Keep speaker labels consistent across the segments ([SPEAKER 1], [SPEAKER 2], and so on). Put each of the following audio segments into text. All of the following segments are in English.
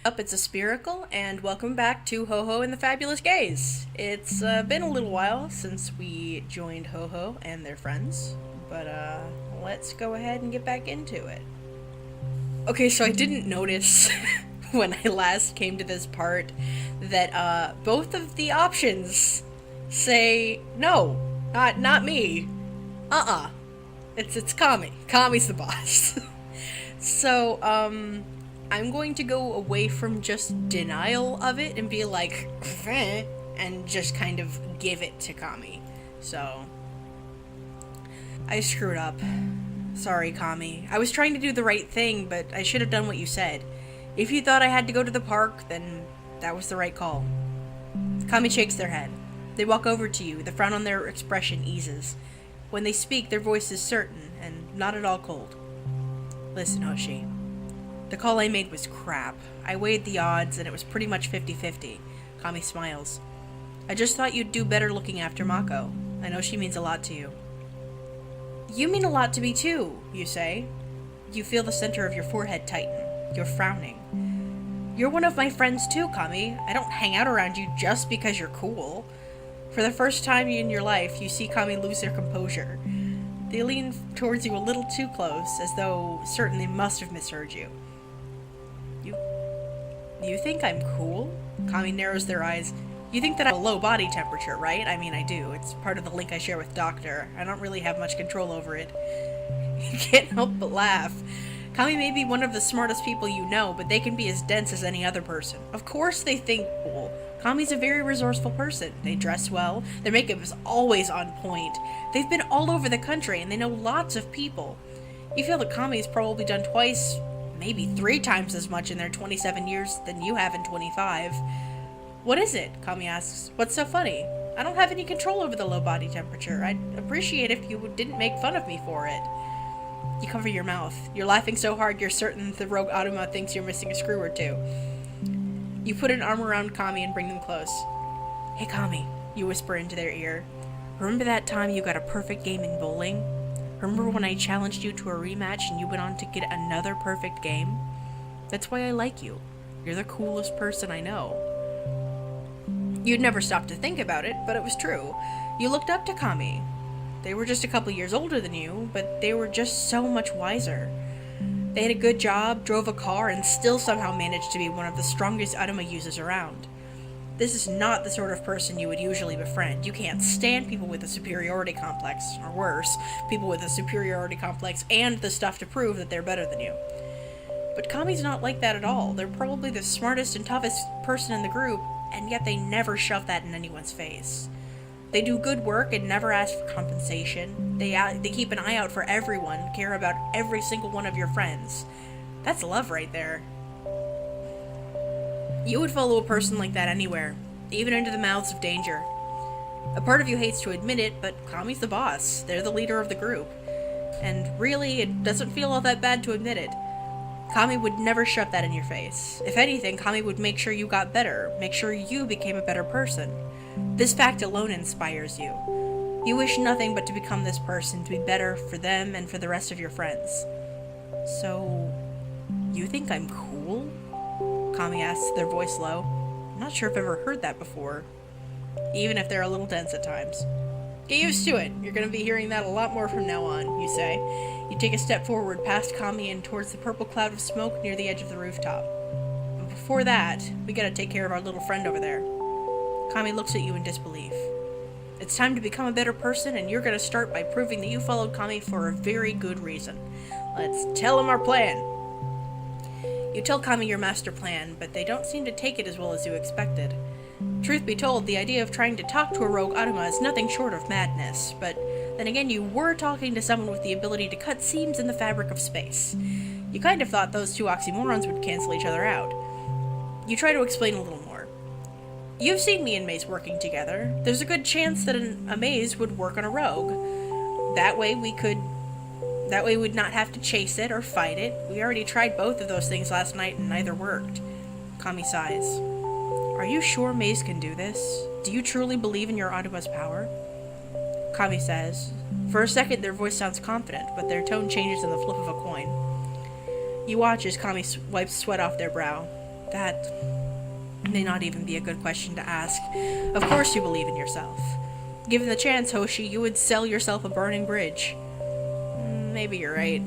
[SPEAKER 1] Up, it's a Spiracle, and welcome back to HoHo and the Fabulous Gaze. It's been a little while since we joined HoHo and their friends, but let's go ahead and get back into it. Okay, so I didn't notice when I last came to this part that both of the options say no, not me. It's Kami. Kami's the boss. So, I'm going to go away from just denial of it and be like, and just kind of give it to Kami. So, I screwed up. Sorry, Kami. I was trying to do the right thing, but I should have done what you said. If you thought I had to go to the park, then that was the right call. Kami shakes their head. They walk over to you. The frown on their expression eases. When they speak, their voice is certain and not at all cold. Listen, Hoshi. The call I made was crap. I weighed the odds, and it was pretty much 50-50. Kami smiles. I just thought you'd do better looking after Mako. I know she means a lot to you. You mean a lot to me too, you say. You feel the center of your forehead tighten. You're frowning. You're one of my friends too, Kami. I don't hang out around you just because you're cool. For the first time in your life, you see Kami lose their composure. They lean towards you a little too close, as though certain they must have misheard you. You think I'm cool? Kami narrows their eyes. You think that I have a low body temperature, right? I mean, I do. It's part of the link I share with Doctor. I don't really have much control over it. You can't help but laugh. Kami may be one of the smartest people you know, but they can be as dense as any other person. Of course they think cool. Kami's a very resourceful person. They dress well. Their makeup is always on point. They've been all over the country, and they know lots of people. You feel that Kami's probably done twice, maybe 3 times as much in their 27 years than you have in 25. What is it? Kami asks. What's so funny? I don't have any control over the low body temperature. I'd appreciate if you didn't make fun of me for it. You cover your mouth. You're laughing so hard you're certain the rogue Automa thinks you're missing a screw or two. You put an arm around Kami and bring them close. Hey Kami, you whisper into their ear. Remember that time you got a perfect game in bowling? Remember when I challenged you to a rematch and you went on to get another perfect game? That's why I like you. You're the coolest person I know. You'd never stop to think about it, but it was true. You looked up to Kami. They were just a couple years older than you, but they were just so much wiser. They had a good job, drove a car, and still somehow managed to be one of the strongest Automa users around. This is not the sort of person you would usually befriend. You can't stand people with a superiority complex, or worse, people with a superiority complex and the stuff to prove that they're better than you. But Kami's not like that at all. They're probably the smartest and toughest person in the group, and yet they never shove that in anyone's face. They do good work and never ask for compensation. They keep an eye out for everyone, care about every single one of your friends. That's love right there. You would follow a person like that anywhere, even into the mouths of danger. A part of you hates to admit it, but Kami's the boss. They're the leader of the group. And really, it doesn't feel all that bad to admit it. Kami would never shove that in your face. If anything, Kami would make sure you got better, make sure you became a better person. This fact alone inspires you. You wish nothing but to become this person, to be better for them and for the rest of your friends. So, you think I'm cool? Kami asks, their voice low. I'm not sure if I've ever heard that before. Even if they're a little tense at times. Get used to it. You're going to be hearing that a lot more from now on, you say. You take a step forward past Kami and towards the purple cloud of smoke near the edge of the rooftop. But before that, we gotta take care of our little friend over there. Kami looks at you in disbelief. It's time to become a better person, and you're gonna start by proving that you followed Kami for a very good reason. Let's tell him our plan. You tell Kami your master plan, but they don't seem to take it as well as you expected. Truth be told, the idea of trying to talk to a rogue Automa is nothing short of madness, but then again, you were talking to someone with the ability to cut seams in the fabric of space. You kind of thought those two oxymorons would cancel each other out. You try to explain a little more. You've seen me and Maze working together. There's a good chance that a Maze would work on a rogue. That way we'd not have to chase it or fight it. We already tried both of those things last night and neither worked. Kami sighs. Are you sure Maze can do this? Do you truly believe in your Automa's power? Kami says. For a second, their voice sounds confident, but their tone changes in the flip of a coin. You watch as Kami wipes sweat off their brow. That may not even be a good question to ask. Of course you believe in yourself. Given the chance, Hoshi, you would sell yourself a burning bridge. Maybe you're right.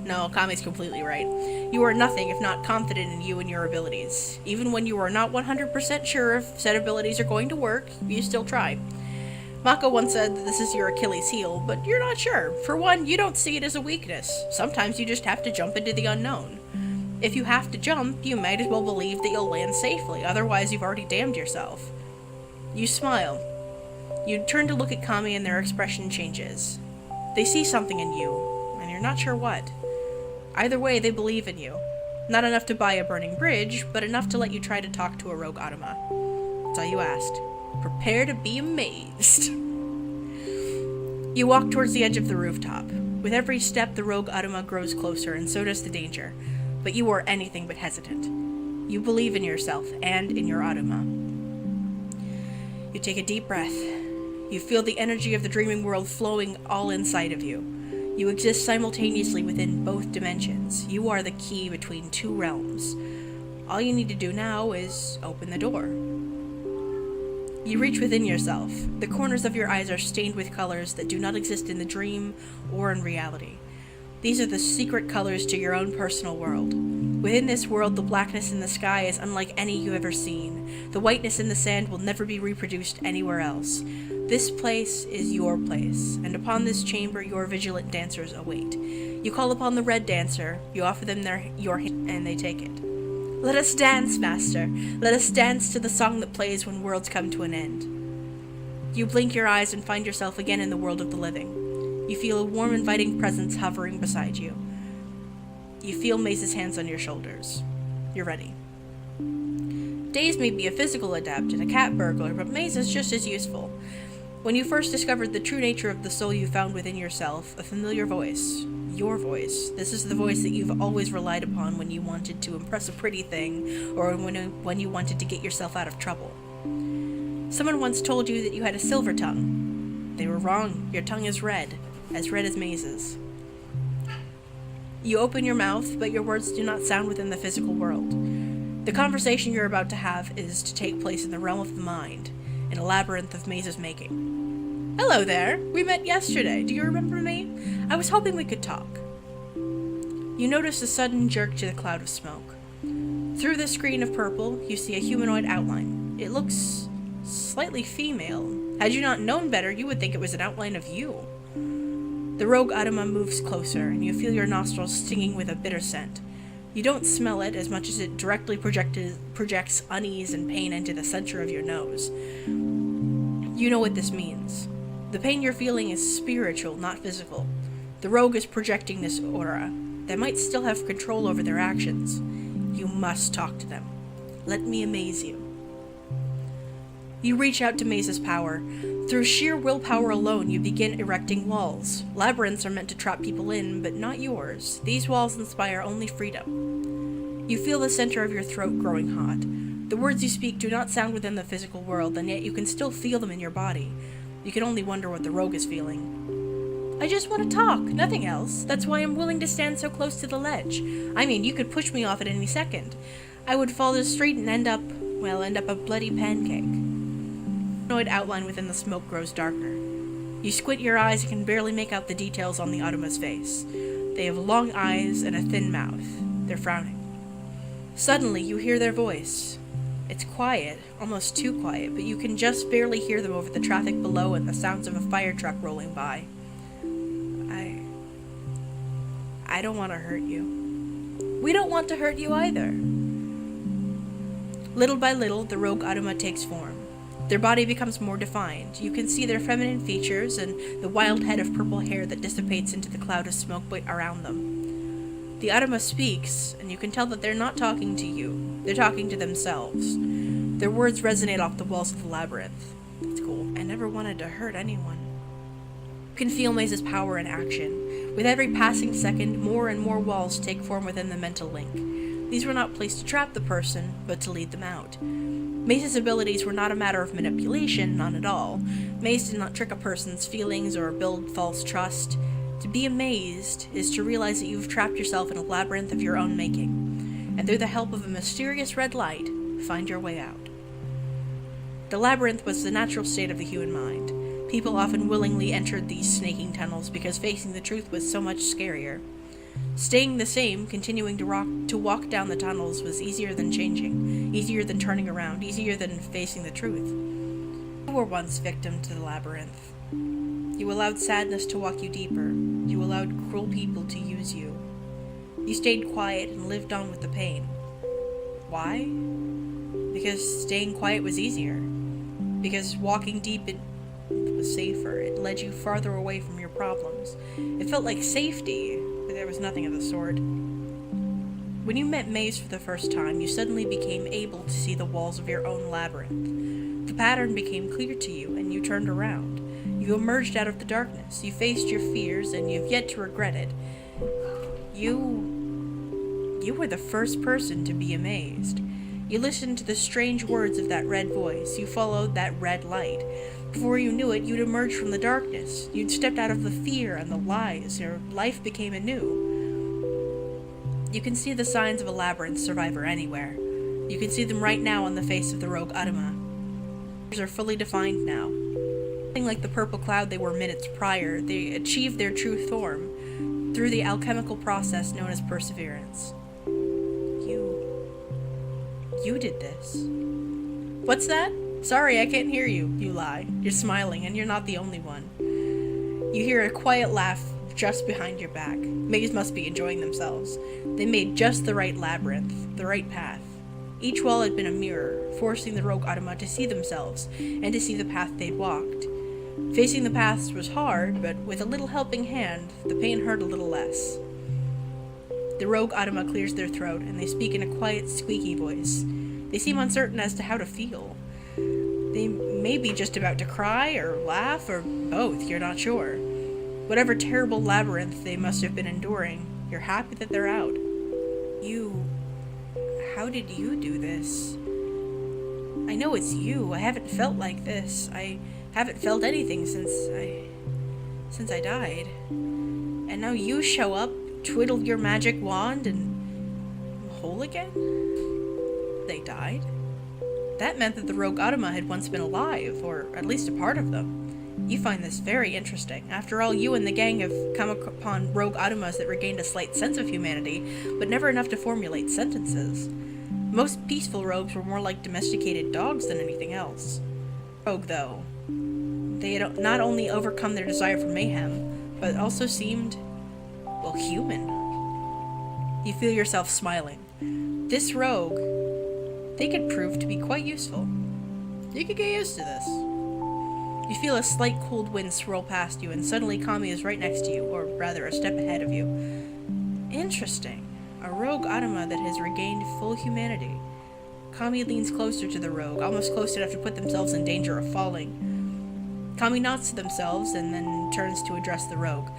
[SPEAKER 1] No, Kami's completely right. You are nothing if not confident in you and your abilities. Even when you are not 100% sure if said abilities are going to work, you still try. Mako once said that this is your Achilles heel, but you're not sure. For one, you don't see it as a weakness. Sometimes you just have to jump into the unknown. If you have to jump, you might as well believe that you'll land safely, otherwise you've already damned yourself. You smile. You turn to look at Kami and their expression changes. They see something in you, and you're not sure what. Either way, they believe in you. Not enough to buy a burning bridge, but enough to let you try to talk to a rogue Automa. That's all you asked. Prepare to be amazed. You walk towards the edge of the rooftop. With every step, the rogue Automa grows closer, and so does the danger. But you are anything but hesitant. You believe in yourself and in your Automa. You take a deep breath. You feel the energy of the dreaming world flowing all inside of you. You exist simultaneously within both dimensions. You are the key between two realms. All you need to do now is open the door. You reach within yourself. The corners of your eyes are stained with colors that do not exist in the dream or in reality. These are the secret colors to your own personal world. Within this world, the blackness in the sky is unlike any you've ever seen. The whiteness in the sand will never be reproduced anywhere else. This place is your place, and upon this chamber your vigilant dancers await. You call upon the red dancer, you offer them your hand, and they take it. Let us dance, master. Let us dance to the song that plays when worlds come to an end. You blink your eyes and find yourself again in the world of the living. You feel a warm, inviting presence hovering beside you. You feel Maze's hands on your shoulders. You're ready. Daze may be a physical adept and a cat burglar, but Maze is just as useful. When you first discovered the true nature of the soul you found within yourself, a familiar voice, your voice, this is the voice that you've always relied upon when you wanted to impress a pretty thing, or when you wanted to get yourself out of trouble. Someone once told you that you had a silver tongue. They were wrong. Your tongue is red as Maze's. You open your mouth, but your words do not sound within the physical world. The conversation you're about to have is to take place in the realm of the mind, in a labyrinth of Maze's making. Hello there! We met yesterday. Do you remember me? I was hoping we could talk. You notice a sudden jerk to the cloud of smoke. Through the screen of purple, you see a humanoid outline. It looks slightly female. Had you not known better, you would think it was an outline of you. The rogue Automa moves closer, and you feel your nostrils stinging with a bitter scent. You don't smell it as much as it directly projects unease and pain into the center of your nose. You know what this means. The pain you're feeling is spiritual, not physical. The rogue is projecting this aura. They might still have control over their actions. You must talk to them. Let me amaze you. You reach out to Maze's power. Through sheer willpower alone, you begin erecting walls. Labyrinths are meant to trap people in, but not yours. These walls inspire only freedom. You feel the center of your throat growing hot. The words you speak do not sound within the physical world, and yet you can still feel them in your body. You can only wonder what the rogue is feeling. I just want to talk, nothing else. That's why I'm willing to stand so close to the ledge. I mean, you could push me off at any second. I would fall to the street and end up a bloody pancake. The humanoid outline within the smoke grows darker. You squint your eyes and can barely make out the details on the Automa's face. They have long eyes and a thin mouth. They're frowning. Suddenly, you hear their voice. It's quiet, almost too quiet, but you can just barely hear them over the traffic below and the sounds of a fire truck rolling by. I don't want to hurt you. We don't want to hurt you either. Little by little, the rogue Automa takes form. Their body becomes more defined. You can see their feminine features and the wild head of purple hair that dissipates into the cloud of smoke around them. The Automa speaks, and you can tell that they're not talking to you. They're talking to themselves. Their words resonate off the walls of the labyrinth. It's cool. I never wanted to hurt anyone. You can feel Maze's power in action. With every passing second, more and more walls take form within the mental link. These were not placed to trap the person, but to lead them out. Maze's abilities were not a matter of manipulation, none at all. Maze did not trick a person's feelings or build false trust. To be amazed is to realize that you've trapped yourself in a labyrinth of your own making. and through the help of a mysterious red light, find your way out. The labyrinth was the natural state of the human mind. People often willingly entered these snaking tunnels because facing the truth was so much scarier. Staying the same, continuing to walk down the tunnels was easier than changing, easier than turning around, easier than facing the truth. You were once victim to the labyrinth. You allowed sadness to walk you deeper. You allowed cruel people to use you. You stayed quiet and lived on with the pain. Why? Because staying quiet was easier. Because walking deep it was safer. It led you farther away from your problems. It felt like safety, but there was nothing of the sort. When you met Maze for the first time, you suddenly became able to see the walls of your own labyrinth. The pattern became clear to you, and you turned around. You emerged out of the darkness. You faced your fears, and you've yet to regret it. You were the first person to be amazed. You listened to the strange words of that red voice. You followed that red light. Before you knew it, you'd emerged from the darkness. You'd stepped out of the fear and the lies. Your life became anew. You can see the signs of a labyrinth survivor anywhere. You can see them right now on the face of the rogue Adama. They are fully defined now. Nothing like the purple cloud they were minutes prior, they achieved their true form through the alchemical process known as perseverance. You did this. What's that? Sorry, I can't hear you, you lie. You're smiling, and you're not the only one. You hear a quiet laugh just behind your back. Maze must be enjoying themselves. They made just the right labyrinth, the right path. Each wall had been a mirror, forcing the rogue Adama to see themselves, and to see the path they'd walked. Facing the paths was hard, but with a little helping hand, the pain hurt a little less. The rogue Adama clears their throat, and they speak in a quiet, squeaky voice. They seem uncertain as to how to feel. They may be just about to cry, or laugh, or both, you're not sure. Whatever terrible labyrinth they must have been enduring, you're happy that they're out. How did you do this? I know it's you. I haven't felt like this. I haven't felt anything since I died. And now you show up, twiddle your magic wand, and I'm whole again? They died? That meant that the rogue Adama had once been alive, or at least a part of them. You find this very interesting. After all, you and the gang have come upon rogue Adamas that regained a slight sense of humanity, but never enough to formulate sentences. Most peaceful rogues were more like domesticated dogs than anything else. Rogue, though. They had not only overcome their desire for mayhem, but also seemed, well, human. You feel yourself smiling. This rogue, they could prove to be quite useful. You could get used to this. You feel a slight cold wind swirl past you, and suddenly Kami is right next to you, or rather a step ahead of you. Interesting. A rogue Adama that has regained full humanity. Kami leans closer to the rogue, almost close enough to put themselves in danger of falling. Kami nods to themselves and then turns to address the rogue.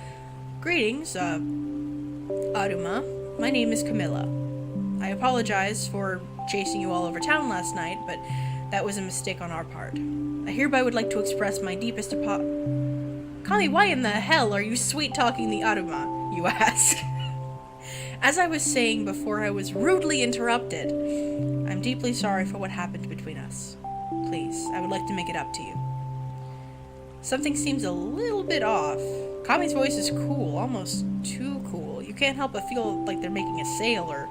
[SPEAKER 1] Greetings, Adama. My name is Camilla. I apologize for chasing you all over town last night, but that was a mistake on our part. I hereby would like to express my deepest Kami, why in the hell are you sweet-talking the Adama, you ask? As I was saying before I was rudely interrupted, I'm deeply sorry for what happened between us. Please, I would like to make it up to you. Something seems a little bit off. Kami's voice is cool, almost too cool. You can't help but feel like they're making a sale or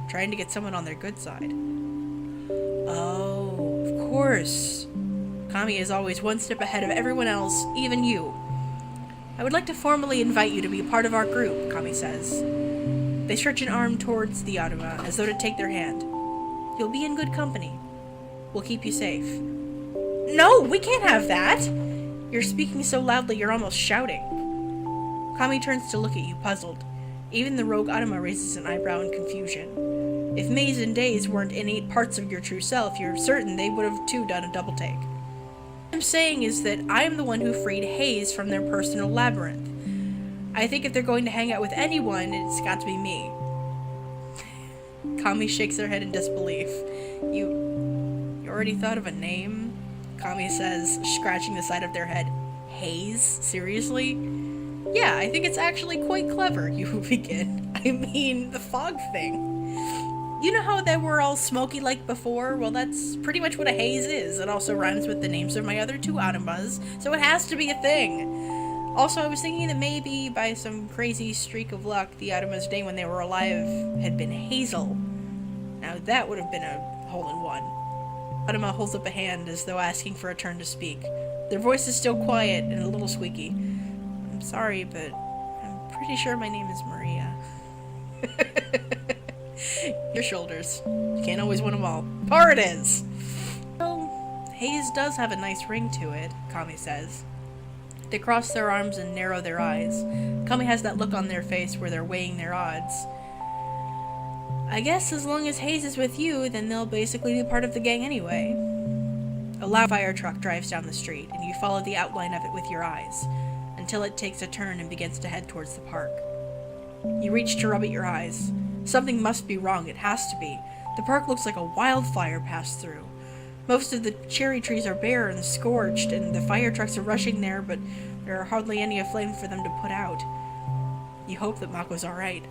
[SPEAKER 1] trying to get someone on their good side. Oh, of course. Kami is always one step ahead of everyone else, even you. I would like to formally invite you to be a part of our group, Kami says. They stretch an arm towards the Adama, as though to take their hand. You'll be in good company. We'll keep you safe. No, we can't have that! You're speaking so loudly you're almost shouting. Kami turns to look at you, puzzled. Even the rogue Adama raises an eyebrow in confusion. If Maze and Daze weren't innate parts of your true self, you're certain they would have too done a double take. What I'm saying is that I am the one who freed Haze from their personal labyrinth. I think if they're going to hang out with anyone, it's got to be me. Kami shakes her head in disbelief. You already thought of a name? Kami says, scratching the side of their head. Haze? Seriously? Yeah, I think it's actually quite clever, you begin. I mean, the fog thing. You know how they were all smoky like before? Well, that's pretty much what a haze is. It also rhymes with the names of my other two Automas, so it has to be a thing. Also, I was thinking that maybe by some crazy streak of luck, the Automa's name when they were alive had been Hazel. Now that would have been a hole-in-one. Automa holds up a hand as though asking for a turn to speak. Their voice is still quiet and a little squeaky. I'm sorry, but I'm pretty sure my name is Maria. Your shoulders. You can't always win them all. Par it is! Well, Haze does have a nice ring to it, Kami says. They cross their arms and narrow their eyes. Kami has that look on their face where they're weighing their odds. I guess as long as Haze is with you, then they'll basically be part of the gang anyway. A loud fire truck drives down the street, and you follow the outline of it with your eyes, until it takes a turn and begins to head towards the park. You reach to rub at your eyes. Something must be wrong, it has to be. The park looks like a wildfire passed through. Most of the cherry trees are bare and scorched, and the fire trucks are rushing there, but there are hardly any aflame for them to put out. You hope that Mako's alright.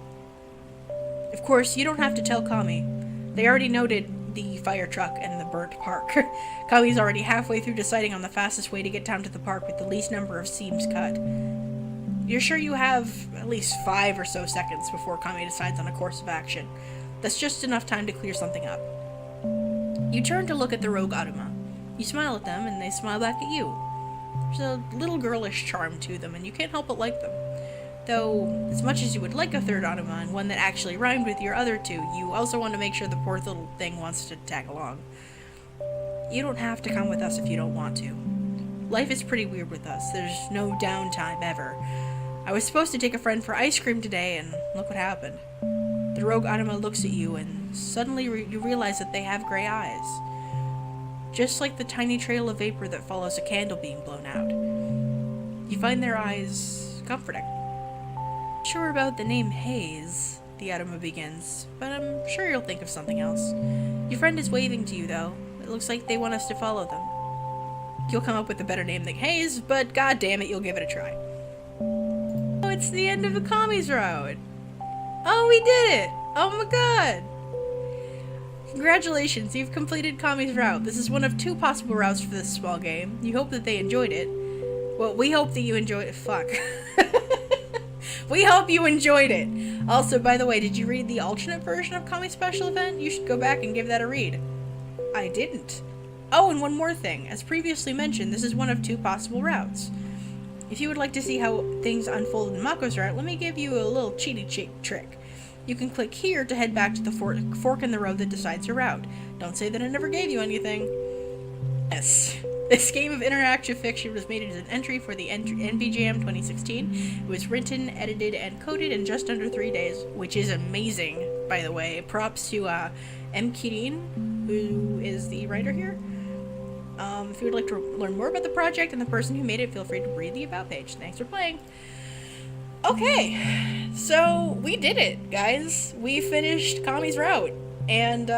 [SPEAKER 1] Of course, you don't have to tell Kami. They already noted the fire truck and the burnt park. Kami's already halfway through deciding on the fastest way to get down to the park with the least number of seams cut. You're sure you have at least 5 or so seconds before Kami decides on a course of action. That's just enough time to clear something up. You turn to look at the rogue Automa. You smile at them, and they smile back at you. There's a little girlish charm to them, and you can't help but like them. Though, as much as you would like a third Automa, and one that actually rhymed with your other two, you also want to make sure the poor little thing wants to tag along. You don't have to come with us if you don't want to. Life is pretty weird with us. There's no downtime ever. I was supposed to take a friend for ice cream today, and look what happened. The rogue Automa looks at you, and suddenly you realize that they have gray eyes. Just like the tiny trail of vapor that follows a candle being blown out. You find their eyes comforting. Sure about the name Haze, the Automa begins, but I'm sure you'll think of something else. Your friend is waving to you, though. It looks like they want us to follow them. You'll come up with a better name than Haze, but god damn it, you'll give it a try. Oh, it's the end of the Kami's route. Oh, we did it! Oh my god! Congratulations, you've completed Kami's route. This is one of 2 possible routes for this small game. You hope that they enjoyed it. Well, we hope that you enjoyed it. Fuck. We hope you enjoyed it. Also, by the way, did you read the alternate version of Kami's special event? You should go back and give that a read. I didn't. Oh, and one more thing. As previously mentioned, this is one of 2 possible routes. If you would like to see how things unfold in Mako's route, let me give you a little cheaty trick. You can click here to head back to the fork in the road that decides your route. Don't say that I never gave you anything. Yes. This game of interactive fiction was made as an entry for the NBJM 2016. It was written, edited, and coded in just under 3 days, which is amazing, by the way. Props to M. Kirin, who is the writer here. If you would like to learn more about the project and the person who made it, feel free to read the About page. Thanks for playing. Okay, so we did it, guys. We finished Kami's route, and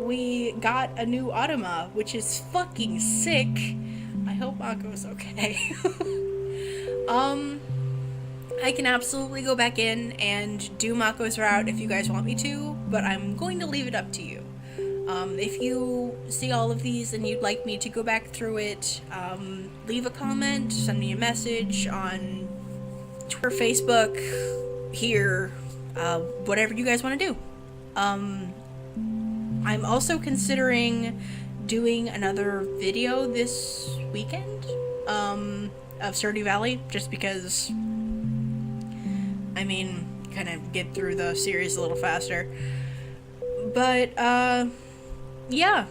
[SPEAKER 1] we got a new Automa, which is fucking sick. I hope Mako's okay. I can absolutely go back in and do Mako's route if you guys want me to, but I'm going to leave it up to you. If you see all of these and you'd like me to go back through it, leave a comment, send me a message on Twitter, Facebook, here, whatever you guys want to do. I'm also considering doing another video this weekend, of Stardew Valley, just because, I mean, kind of get through the series a little faster. But, yeah.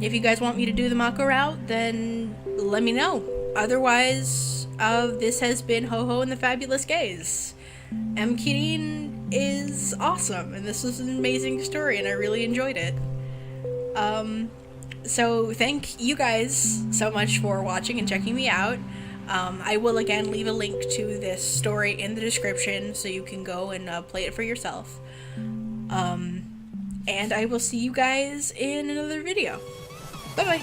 [SPEAKER 1] If you guys want me to do the Mako route, then let me know. Otherwise, this has been HoHo and the Fabulous Gaze. M. Kirin is awesome, and this was an amazing story, and I really enjoyed it. So thank you guys so much for watching and checking me out. I will again leave a link to this story in the description so you can go and play it for yourself. And I will see you guys in another video. Bye-bye.